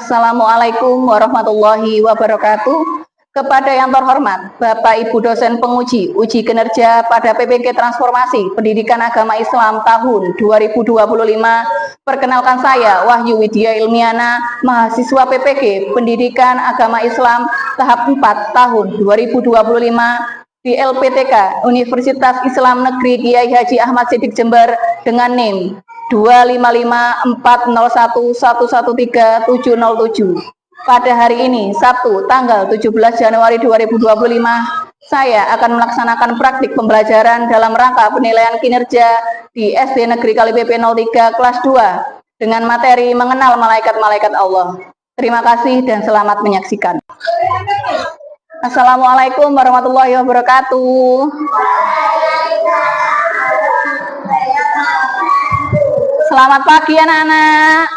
Assalamualaikum warahmatullahi wabarakatuh. Kepada yang terhormat Bapak Ibu dosen penguji uji kinerja pada PPG Transformasi Pendidikan Agama Islam tahun 2025, perkenalkan saya Wahyu Widya Ilmiana, mahasiswa PPG Pendidikan Agama Islam tahap 4 tahun 2025 di LPTK Universitas Islam Negeri Kiai Haji Ahmad Siddiq Jember dengan NIM 25540111377. Pada hari ini, Sabtu, tanggal 17 Januari 2025, saya akan melaksanakan praktik pembelajaran dalam rangka penilaian kinerja di SD Negeri Kalipepe 03 kelas 2 dengan materi mengenal malaikat-malaikat Allah. Terima kasih dan selamat menyaksikan. Assalamualaikum warahmatullahi wabarakatuh. Selamat pagi anak-anak.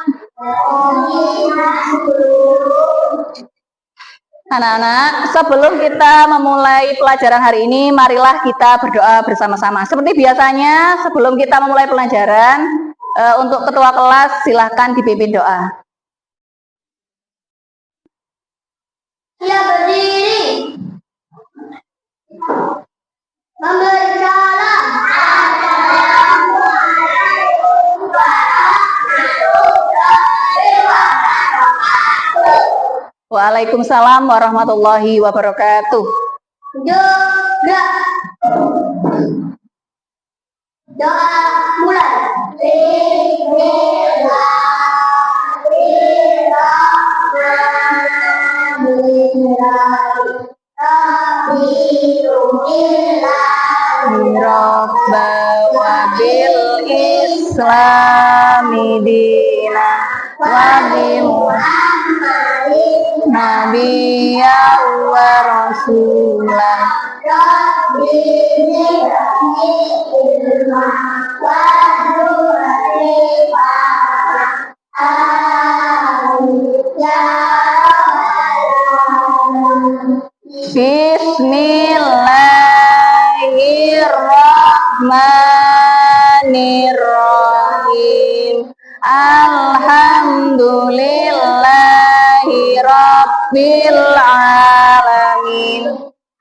Anak-anak, sebelum kita memulai pelajaran hari ini, marilah kita berdoa bersama-sama. Seperti biasanya, sebelum kita memulai pelajaran, untuk ketua kelas silahkan dipimpin doa. Siap berdiri. Memberi salam. Assalamualaikum warahmatullahi wabarakatuh. Waalaikumsalam warahmatullahi wabarakatuh. Doa. Doa mulai. Rabba wa bil islami dina wa bi Muhammadin nabiyya wa rasulah Bismillahirrahmanirrahim. Alhamdulillahi rabbil alamin.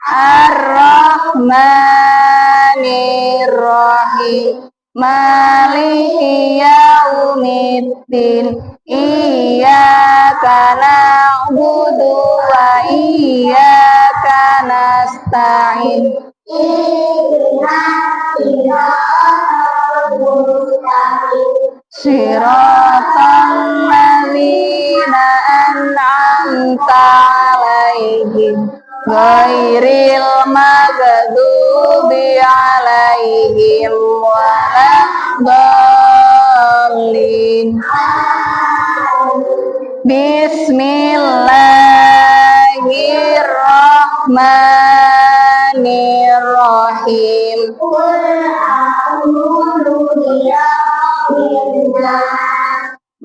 Ar-Rahmanir-Rahim. Maliki yaumiddin. Iyyaka na'budu wa iyyaka nasta'in. Siratal ladzina an'amta 'alaihim ghairil maghdubi 'alaihim waladdallin. Bismillahirrahmanirrahim.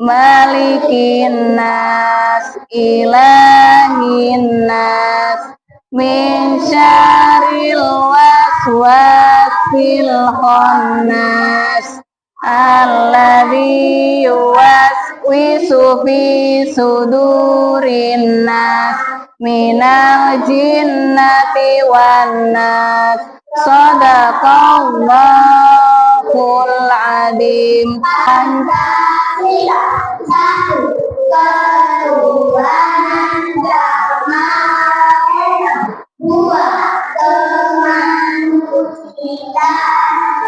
Malikin nas, ilahin nas, min syarril waswasil khannas, alladzi yuwaswisu fi sudurin nas, minal jinnati wan nas. Shadaqallahul adzim. Satu, ketuhanan Maha, dua, kemanusiaan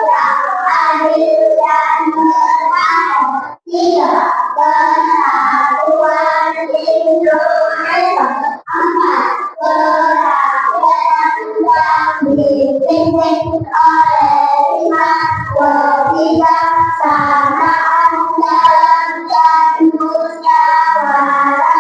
yang adil dan beradab, tiga, persatuan Indonesia, empat, kerakyatan yang dipimpin oleh iman, kebijaksanaan dalam musyawarah,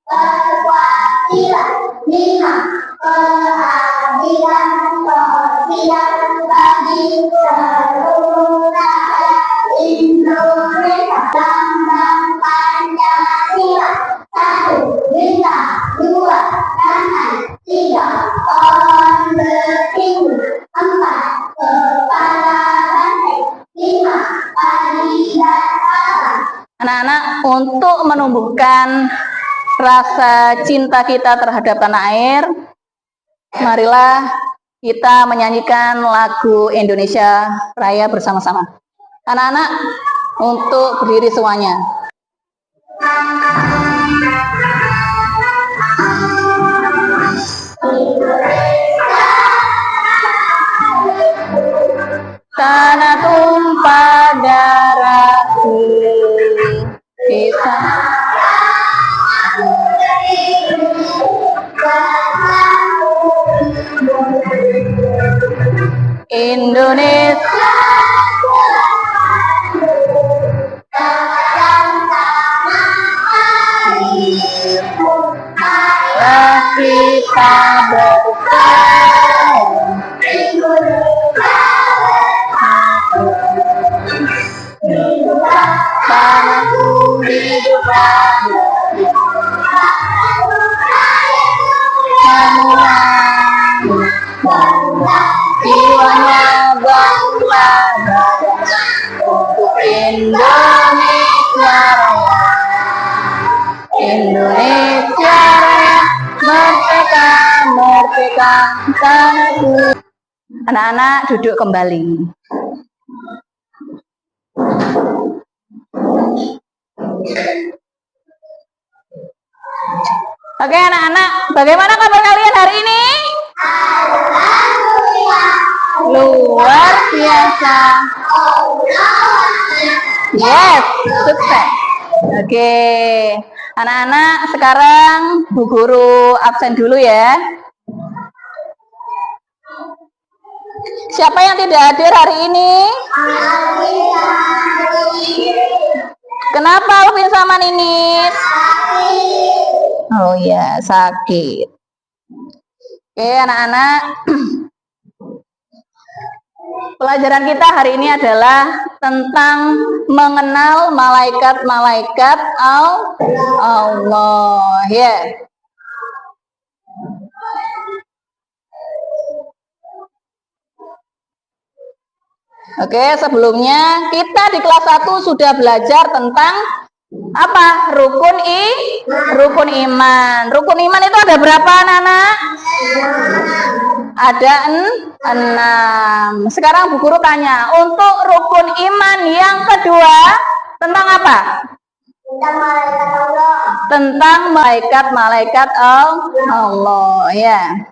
perwakilan, lima, keadilan sosial bagi seluruh rakyat Indonesia. Lambang Pancasila. Satu, bintang. Dua, tangan. Tiga, pohon beringin. Empat, kepala banteng. Lima, padi dan alam. Anak-anak, untuk menumbuhkan rasa cinta kita terhadap tanah air, marilah kita menyanyikan lagu Indonesia Raya bersama-sama. Anak-anak, untuk berdiri semuanya. Tanah tumpah darahku, kita Indonesia kita bersama tanahku hidup semua jiwanya bangga untuk Indonesia Raya, Indonesia Raya, merdeka, merdeka tanahku. Anak-anak duduk kembali. Oke anak-anak, bagaimana kabar kalian hari ini? Luar biasa. Yes, sukses. Oke, anak-anak sekarang Bu Guru absen dulu ya. Siapa yang tidak hadir hari ini? Kenapa Alvin sama Ninis? Oh ya, sakit. Oke anak-anak, pelajaran kita hari ini adalah tentang mengenal malaikat-malaikat Allah. Ya. Oke, sebelumnya kita di kelas 1 sudah belajar tentang apa? Rukun iman. Rukun iman itu ada berapa anak-anak? Ada 6. Sekarang Bu Guru tanya, untuk rukun iman yang kedua tentang apa? Tentang malaikat Allah. Tentang malaikat-malaikat Allah ya.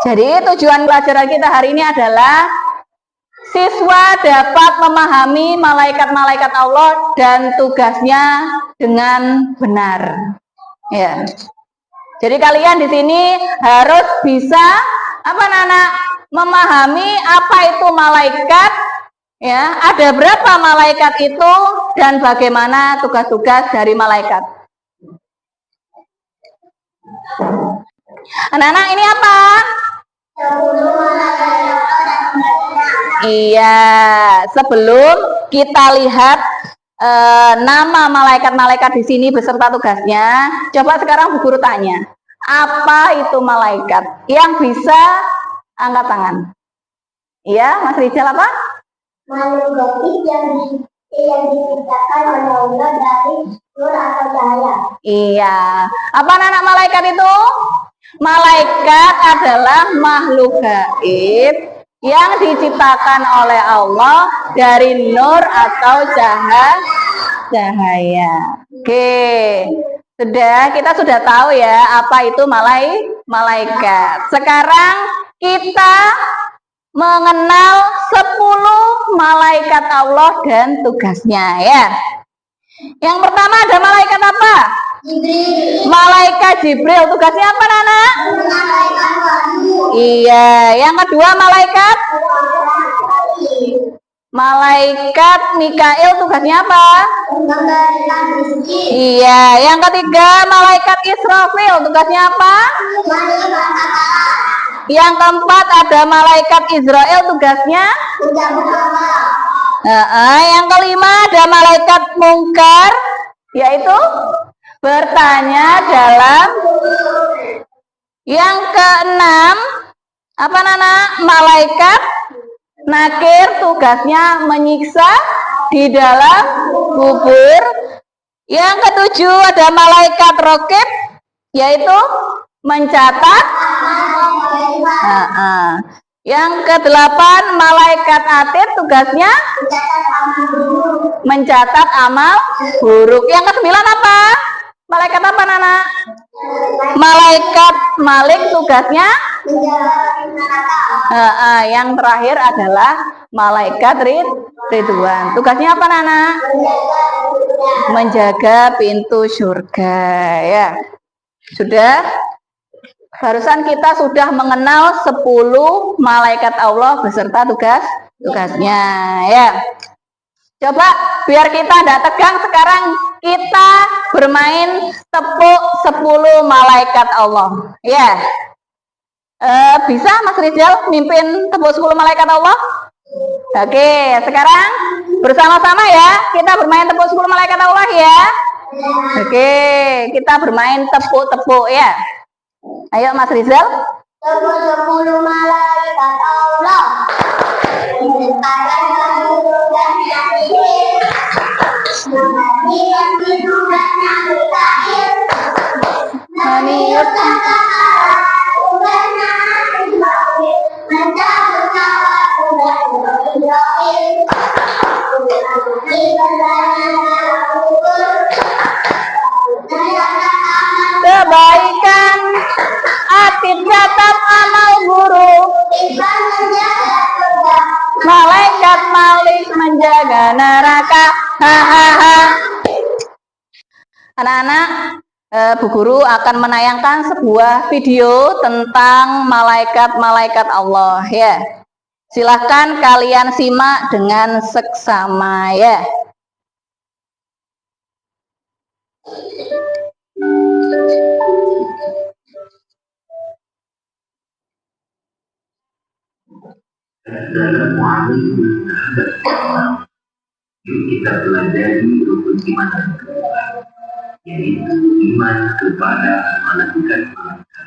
Jadi tujuan pelajaran kita hari ini adalah siswa dapat memahami malaikat-malaikat Allah dan tugasnya dengan benar. Ya. Jadi kalian di sini harus bisa apa anak-anak memahami apa itu malaikat, ya, ada berapa malaikat itu dan bagaimana tugas-tugas dari malaikat. Anak-anak ini apa? Iya, sebelum kita lihat nama malaikat-malaikat di sini beserta tugasnya, coba sekarang Bu Guru tanya, apa itu malaikat? Yang bisa angkat tangan. Iya, Mas Rizal apa? Makhluk gaib yang diciptakan oleh Allah dari nur atau cahaya. Iya, apa anak malaikat itu? Malaikat adalah makhluk gaib yang diciptakan oleh Allah dari nur atau cahaya. Oke, kita sudah tahu ya apa itu malaikat. Sekarang kita mengenal 10 malaikat Allah dan tugasnya ya. Yang pertama ada malaikat apa? Jibril. Malaikat Jibril, tugasnya apa Nana? Malaikat wahyu. Iya, yang kedua malaikat Mikail, tugasnya apa? Memberikan rezeki. Iya, yang ketiga malaikat Israfil, tugasnya apa? Yang keempat ada malaikat Israel, tugasnya? Yang kelima ada malaikat Mungkar, yaitu bertanya dalam. Yang keenam apa Nana? Malaikat Nakir, tugasnya menyiksa di dalam kubur. Yang ketujuh ada malaikat rokib, yaitu mencatat. Yang kedelapan malaikat atid, tugasnya mencatat amal buruk. Yang kesembilan apa? Malaikat apa, Nana? Malaikat malik, tugasnya yang terakhir adalah malaikat ridwan. Tugasnya apa, Nana? Menjaga pintu surga, ya. Sudah? Barusan kita sudah mengenal 10 malaikat Allah beserta tugasnya, ya. Coba biar kita tidak tegang, sekarang kita bermain tepuk 10 malaikat Allah, ya. Bisa Mas Rizal mimpin tepuk 10 malaikat Allah? Oke, sekarang bersama-sama ya, kita bermain tepuk 10 malaikat Allah ya. Oke, kita bermain tepuk-tepuk ya. Ayo Mas Rizal. Tepuk 10 malaikat Allah. Kebaikan atid catat amal buruk, malaikat malik menjaga neraka. Hahaha. Anak-anak, Bu Guru akan menayangkan sebuah video tentang malaikat-malaikat Allah ya. Silahkan kalian simak dengan seksama ya. Assalamualaikum. Yuk kita pelajari rukun iman yang kedua, yaitu iman kepada malaikat-malaikat.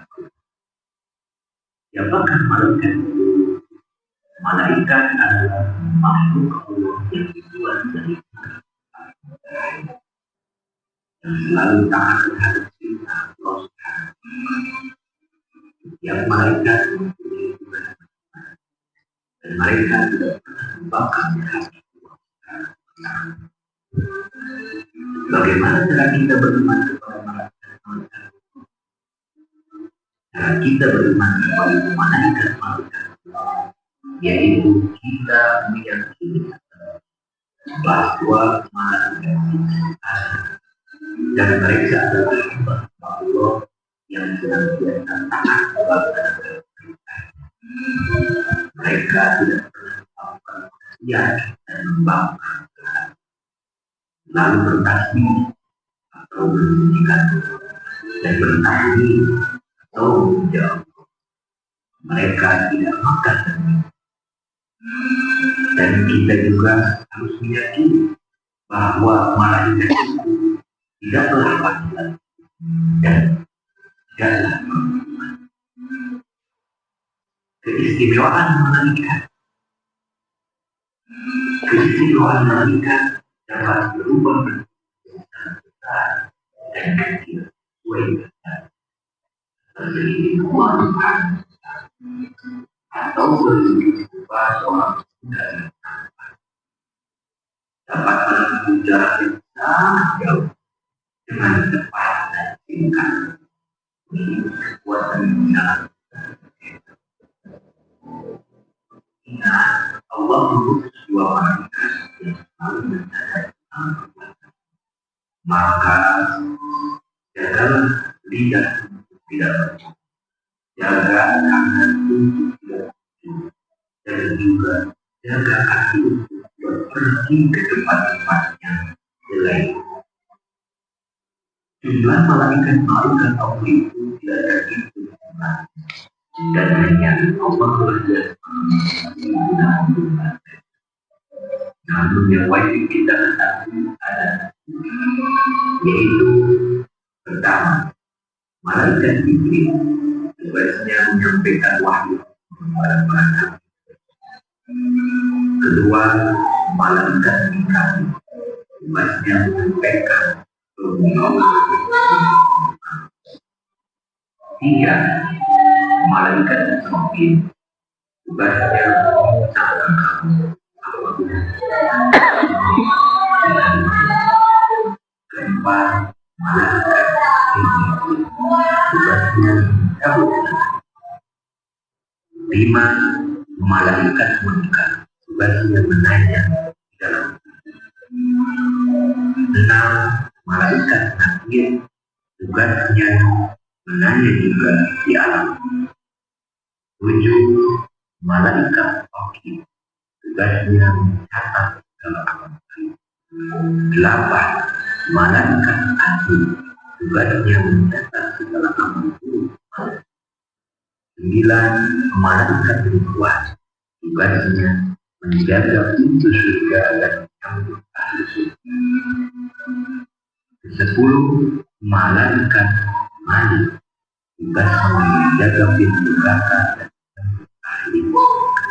Siapakah malaikat? Malaikat adalah makhluk Allah yang dibuat dari yang selalu taat terhadap perintah Allah. Setiap malaikat mempunyai tugas dan mereka tidak pernah membakar hati. Bagaimana cara kita beriman kepada malaikat? Cara kita beriman kepada malaikat-malaikat yaitu kita meyakini bahwa malaikat dan mereka adalah hamba Allah yang senantiasa taat kepada perintah. Mereka tidak pernah melakukan maksiat dan membangkang lalu bertasbih atau berzikir dan bertahlil atau menjauh. Mereka tidak makan dan kita juga harus meyakini bahwa malaikat itu tidaklah panggilan dan tidaklah panggilan. Keistimewaan malaikat dapat berubah menjadi besar dan kecil sesuai dengan terjadi kemampuan atau berubah seorang dan dapat menempuh jarak yang sangat jauh dengan cepat dan singkat. Ini kekuatan yang sangat besar. Ingat, Allah mengutus dua malaikat yang selalu menjaga perbuatan. Maka jagalah lidah untuk tidak berbohong, jaga tangan untuk tidak berbohong, dan juga jaga kaki untuk pergi ke tempat-tempat yang jelek. Jumlah malaikat-malaikat Allah itu tidak ada itu dan hanya Allah saja. Namun yang wajib kita ketahui adalah yaitu pertama, malaikat Jibril tugasnya menyampaikan wahyu kepada para nabi. Kedua, malaikat Mikail tugasnya menyampaikan Tiga, malaikat Israfil tugasnya mengucapkan keempat, malaikat tugasnya mencabut. Lima, malaikat munkar tugasnya menanya di dalam. Enam, malaikat nakir tugasnya menanya juga di alam. Tujuh, malaikat wakil tugasnya mencatat dalam alam. Delapan, malaikat agung tugasnya mencatat segala amal. Sembilan, malaikat ridwan tugasnya menjaga pintu surga dan menyambut ahli surga. Kesepuluh, malaikat malik tugasnya menjaga pintu neraka dan menyambut ahli neraka.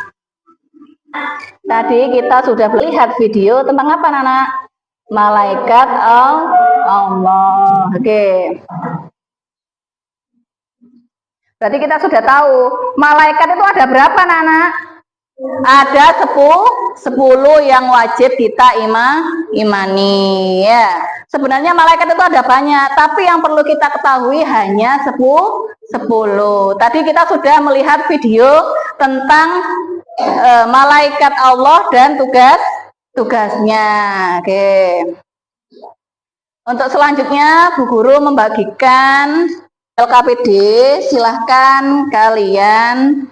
Tadi kita sudah melihat video tentang apa, Nana? Malaikat Allah. Oke. Berarti kita sudah tahu malaikat itu ada berapa, Nana? Ada 10 yang wajib kita imani ya. Sebenarnya malaikat itu ada banyak, tapi yang perlu kita ketahui hanya 10. Tadi kita sudah melihat video tentang malaikat Allah dan tugasnya. Oke. Untuk selanjutnya Bu Guru membagikan LKPD, silahkan kalian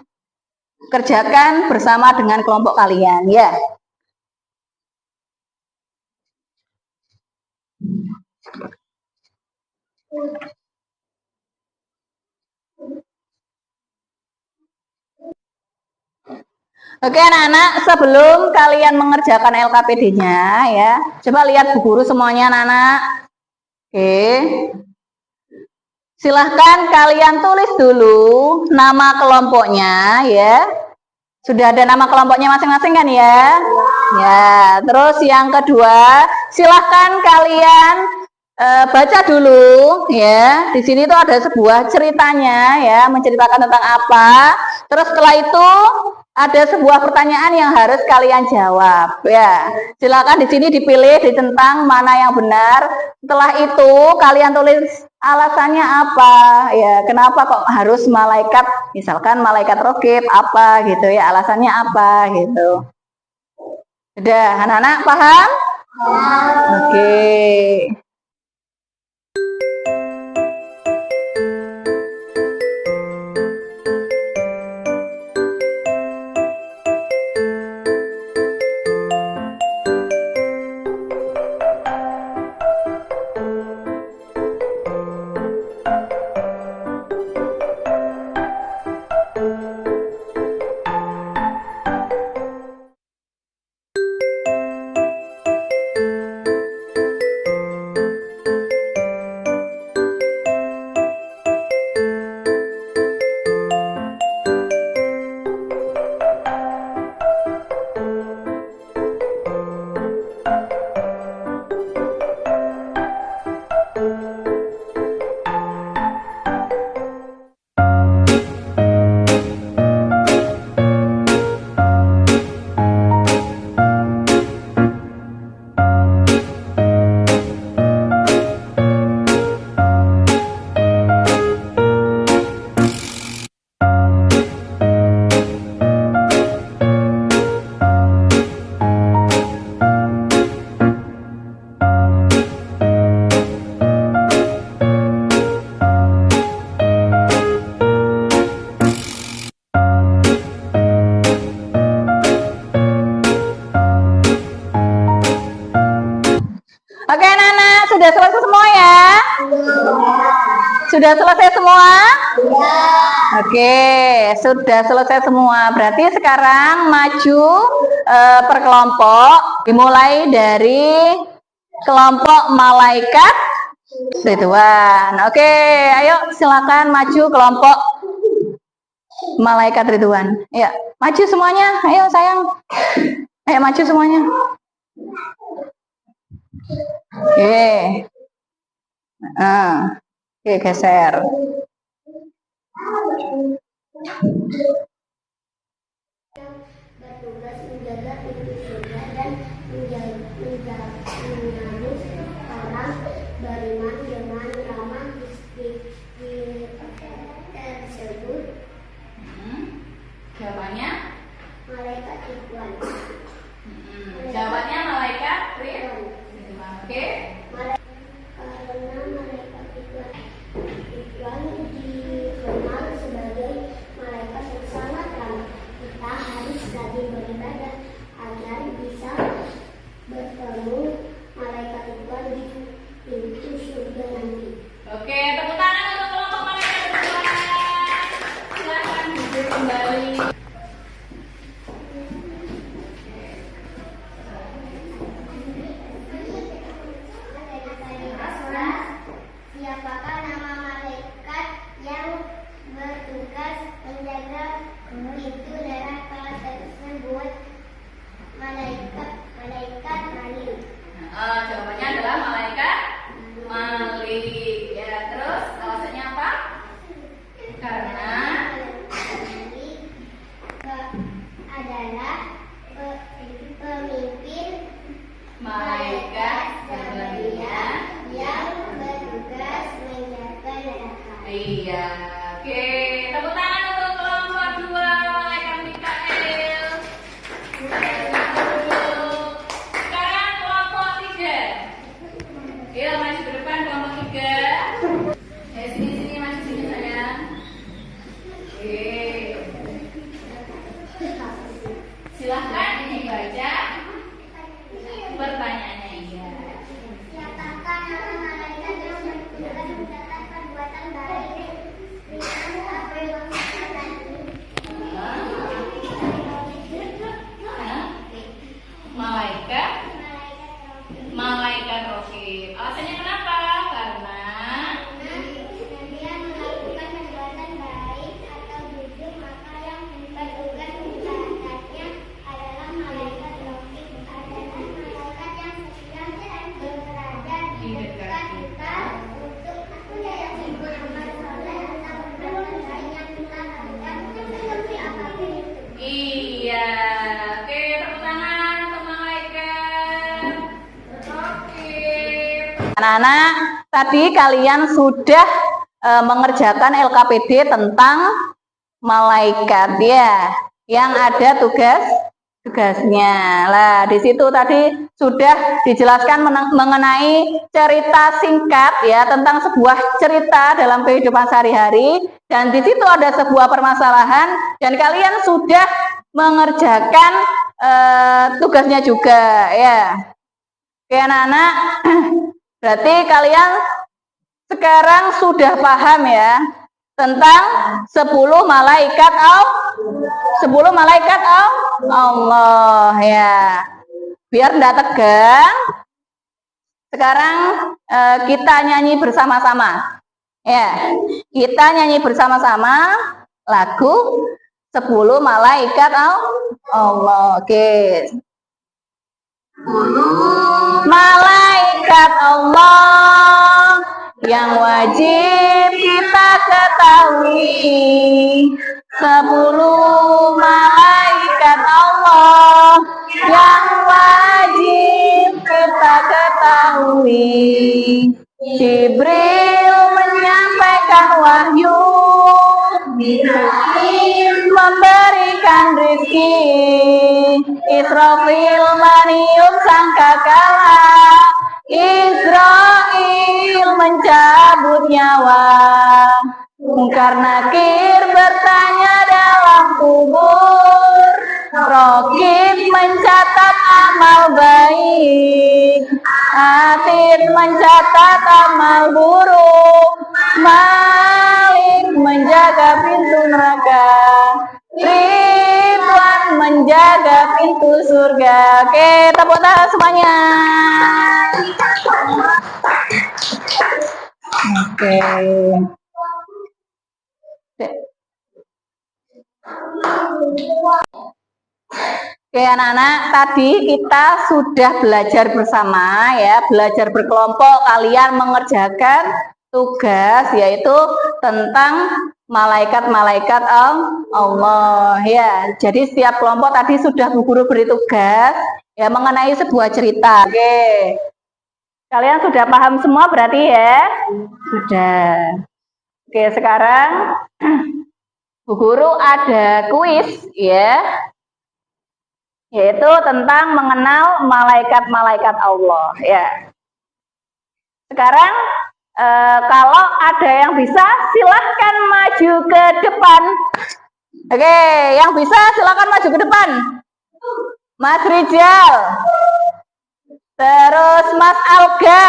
kerjakan bersama dengan kelompok kalian ya. Oke anak-anak, sebelum kalian mengerjakan LKPD-nya ya, coba lihat Bu Guru semuanya anak-anak. Oke. Silahkan kalian tulis dulu nama kelompoknya ya. Sudah ada nama kelompoknya masing-masing kan ya? Ya, terus yang kedua, silahkan kalian baca dulu ya. Di sini tuh ada sebuah ceritanya ya, menceritakan tentang apa. Terus setelah itu ada sebuah pertanyaan yang harus kalian jawab ya. Silakan di sini dipilih di tentang mana yang benar. Setelah itu kalian tulis alasannya apa ya, kenapa kok harus malaikat, misalkan malaikat rokib apa gitu ya, alasannya apa gitu. Sudah anak-anak paham? Oke. Oke anak-anak, sudah selesai semua ya? Sudah selesai semua? Oke, sudah selesai semua. Berarti sekarang maju per kelompok, dimulai dari kelompok malaikat Ridwan. Oke, ayo silakan maju kelompok malaikat Ridwan. Ya, maju semuanya. Ayo sayang. Ayo maju semuanya. Oke. Oke, geser. Bertugas menjaga pintu surga dan menyambut orang beriman dengan ramah tersebut. Jawabannya? Malaikat Ridwan. Jawabannya malaikat Ridwan. Oke. Karena malaikat Ridwan dikenal sebagai malaikat yang sangat ramah, kita harus rajin beribadah agar bisa bertemu malaikat Ridwan di pintu surga nanti. Oke, tepuk tangan untuk kelompok malaikat Ridwan. Silakan duduk kembali. Siapakah nama malaikat yang bertugas menjaga pintu neraka tersebut? Malaikat Malik. Jawabannya adalah malaikat Malik. Ya, terus alasannya apa? Karena adalah pemimpin malaikat Jabariyah. yang bertugas menjaga neraka. Iya. Oke, tepuk tangan untuk kelompok 2 malaikat Mikael. Sekarang kelompok 3. Ayo maju ke depan kelompok 3. Sini maju sini sayang. Oke. Silahkan dibaca pertanyaannya. Iya. Siapakah nama malaikat yang bertugas mencatat perbuatan baik? Apa yang maksudnya tadi? Malaikat Rokib. Alasannya kenapa? Karena Dia melakukan perbuatan baik atau jujur, maka yang bertugas mencatatnya adalah malaikat raqib. Adalah malaikat yang sedang berada di dekat kita untuk beramal soleh atau perbuatan baik yang kita lakukan seperti apapun itu. iya. Oke, tepuk tangan untuk malaikat Rokib. Anak-anak, tadi kalian sudah mengerjakan LKPD tentang malaikat ya, yang ada tugasnya. Lah, di situ tadi sudah dijelaskan mengenai cerita singkat ya tentang sebuah cerita dalam kehidupan sehari-hari, dan di situ ada sebuah permasalahan dan kalian sudah mengerjakan tugasnya juga ya. Oke anak-anak, berarti kalian sekarang sudah paham ya tentang 10 malaikat Allah ya. Biar tidak tegang, sekarang kita nyanyi bersama-sama ya. Kita nyanyi bersama-sama lagu 10 malaikat Allah. Oke. Malaikat Allah yang wajib kita ketahui, 10 malaikat Allah yang wajib kita ketahui. Jibril menyampaikan wahyu, Mikail memberikan rezeki, Israfil meniup sangkakala, Israil mencabut nyawa, Mungkar Nakir bertanya dalam kubur, Rokib mencatat amal baik, Atid mencatat amal buruk, Malik menjaga pintu neraka, Ridwan menjaga pintu surga. Oke, tepuk tangan semuanya. Oke. Oke anak-anak, tadi kita sudah belajar bersama ya, belajar berkelompok, kalian mengerjakan tugas yaitu tentang malaikat-malaikat Allah ya. Jadi setiap kelompok tadi sudah Bu Guru beri tugas ya mengenai sebuah cerita. Oke. Kalian sudah paham semua berarti ya? Sudah. Oke, sekarang Bu Guru ada kuis ya. Yaitu tentang mengenal malaikat-malaikat Allah ya. Sekarang kalau ada yang bisa silahkan maju ke depan. Oke, yang bisa silahkan maju ke depan. Mas Rizal, terus Mas Alga,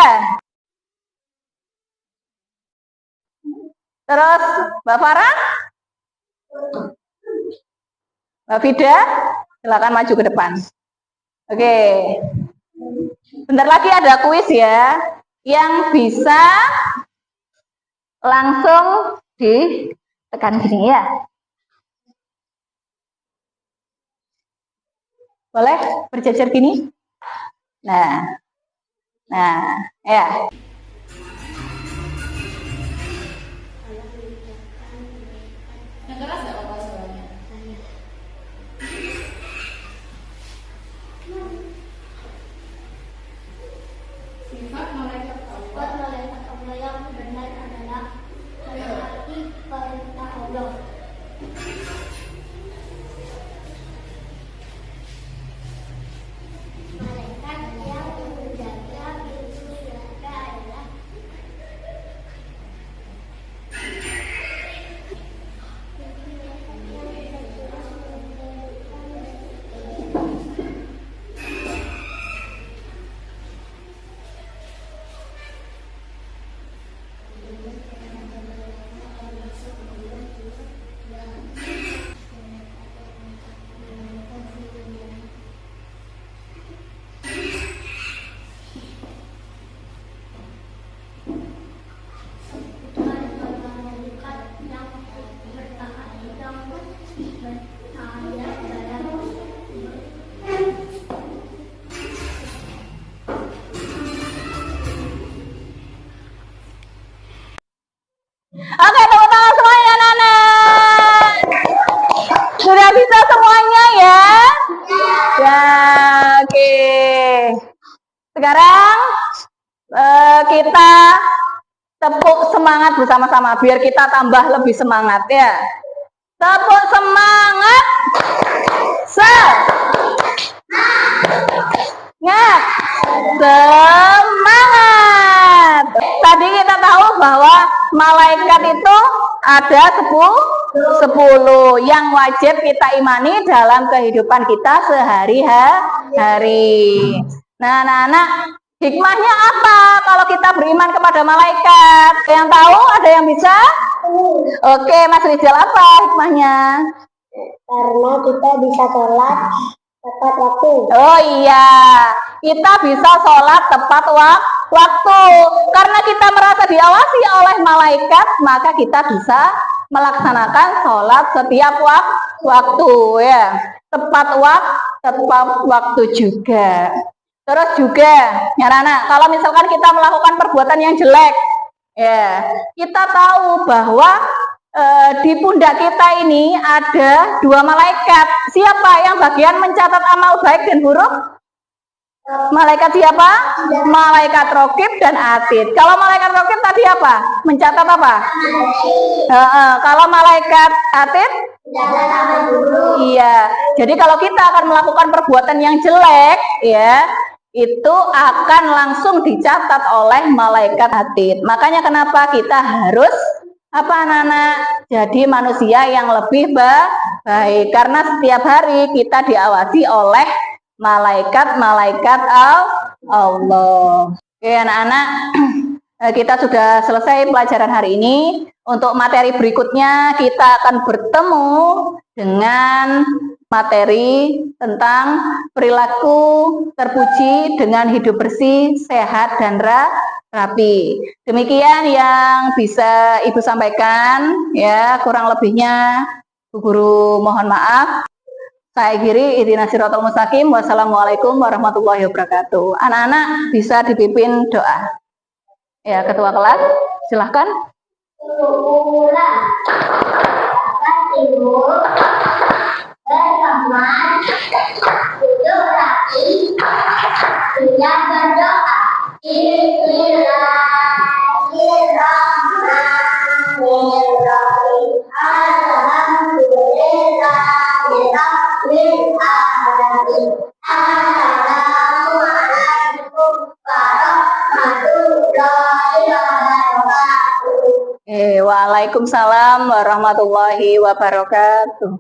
terus Mbak Farah, Mbak Vida, silakan maju ke depan. Oke, bentar lagi ada kuis ya, yang bisa langsung ditekan gini ya. Boleh berjejer gini? Nah, ya. Yang keras nggak apa-apa suaranya. Sifat malaikat Sifat malaikat Allah yang benar adalah menaati perintah Allah. Malaikat yang menjaga pintu surga adalah Oke, tepuk tangan semuanya, anak-anak. Sudah bisa semuanya ya? Ya, oke. Sekarang kita tepuk semangat bersama-sama biar kita tambah lebih semangat ya. Tepuk semangat. Semangat. Tadi kita tahu bahwa malaikat itu ada 10 yang wajib kita imani dalam kehidupan kita sehari-hari. Nah, anak-anak, hikmahnya apa kalau kita beriman kepada malaikat? Yang tahu ada yang bisa? Oke, Mas Rizal, apa hikmahnya? karena kita bisa sholat tepat waktu. Oh iya, kita bisa sholat tepat waktu. Karena kita merasa diawasi oleh malaikat, maka kita bisa melaksanakan sholat setiap waktu ya. Tepat waktu juga. Terus juga, ya anak, kalau misalkan kita melakukan perbuatan yang jelek, ya kita tahu bahwa di pundak kita ini ada 2 malaikat. Siapa yang bagian mencatat amal baik dan buruk? Malaikat siapa? Malaikat Raqib dan Atid. Kalau malaikat Raqib tadi apa? Mencatat apa? Kalau malaikat Atid? Iya. Jadi kalau kita akan melakukan perbuatan yang jelek, ya, itu akan langsung dicatat oleh malaikat Atid. Makanya kenapa kita harus apa anak-anak? Jadi manusia yang lebih baik karena setiap hari kita diawasi oleh malaikat-malaikat Allah. Oke anak-anak, kita sudah selesai pelajaran hari ini. Untuk materi berikutnya kita akan bertemu dengan materi tentang perilaku terpuji dengan hidup bersih, sehat, dan rapi. Demikian yang bisa Ibu sampaikan, ya kurang lebihnya Bu Guru mohon maaf. Saya kiri ihdinas siratal mustaqim. Wassalamualaikum warahmatullahi wabarakatuh. Anak-anak bisa dipimpin doa. Ya, ketua kelas, silahkan. Pulang dapat tidur berteman duduk rapi tidak berdoa Bismillahirrahmanirrahim Alhamdulillahirabbil alamin Assalamualaikum warahmatullahi wabarakatuh. Waalaikumsalam warahmatullahi wabarakatuh.